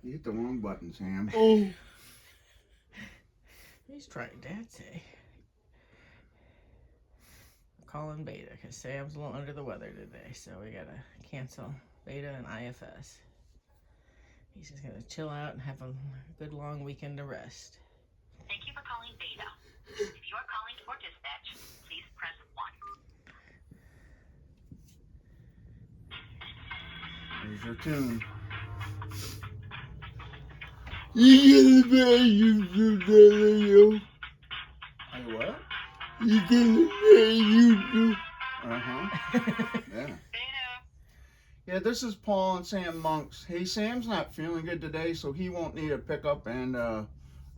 You hit the wrong button, Sam. Oh. He's trying to say. Calling Beta because Sam's a little under the weather today, so we gotta cancel Beta and IFS. He's just gonna chill out and have a good long weekend to rest. Thank you for calling Beta. If you are calling for dispatch, please press 1. There's your tune. You gonna bet YouTube video. Hey, what? You gonna bet YouTube. Yeah. Beta. Yeah, this is Paul and Sam Monks. Hey, Sam's not feeling good today, so he won't need a pickup and a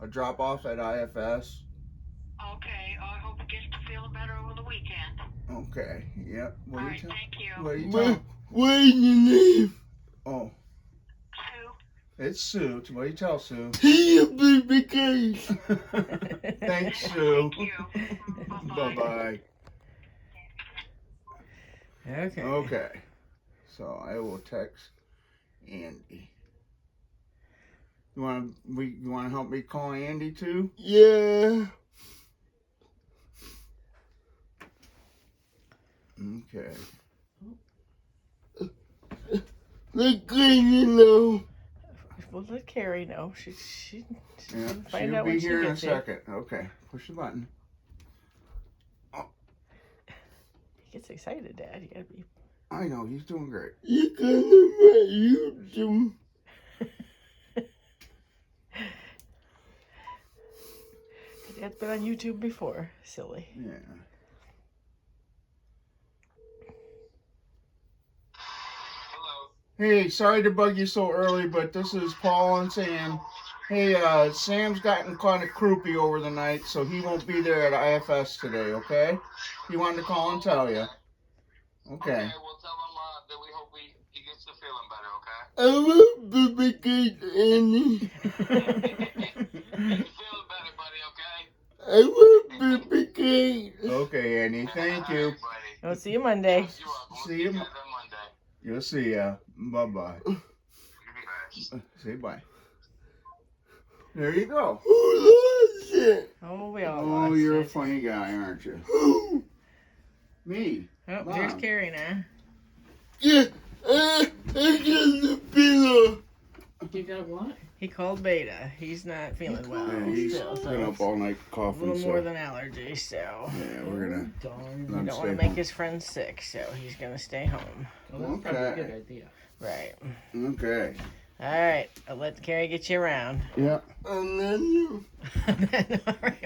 drop off at IFS. Okay, I hope it gets to feeling better over the weekend. Okay. Yep. What All do right, you thank you. What do you tell? What's your name? Oh, Sue. it's Sue. What do you tell Sue? He a baby case. Thanks, Sue. Thank you. Bye bye. Okay. Okay. So I will text Andy. You want to help me call Andy too? Yeah. Okay. Look clean, you know. We'll let Carrie know. She Yeah, find she'll out be when she here in a gets here. second. Okay, push the button. He gets excited, Dad. You gotta be. I know, he's doing great. You gonna bet YouTube. Dad's been on YouTube before. Silly. Yeah. Hello. Hey, sorry to bug you so early, but this is Paul and Sam. Hey, Sam's gotten kind of croupy over the night, so he won't be there at IFS today, okay? He wanted to call and tell you. Okay. Well, tell him that we hope he gets to feeling better, okay? I love baby case, Andy. He's feeling better, buddy, okay? I love baby case. Okay, Andy, thank you. Buddy. We'll see you Monday. You're welcome. We'll See you guys on Monday. You'll see ya. Bye-bye. You be best. Say bye. There you go. Who loves it? Oh, we all Oh, lost you're a it. funny guy, aren't you? Who? Me. Oh, Mom. there's Carrie now. Yeah, I got the pillow. You got what? He called Beta. He's not feeling well. Yeah, he's still, so been up all night a coughing, little so more than allergies, so yeah, we're gonna he let don't him want to stay make home. his friends sick, so he's gonna stay home. Well, that's probably a Okay. good idea. Right. Okay. All right. I'll let Carrie get you around. Yeah. And then you. All right.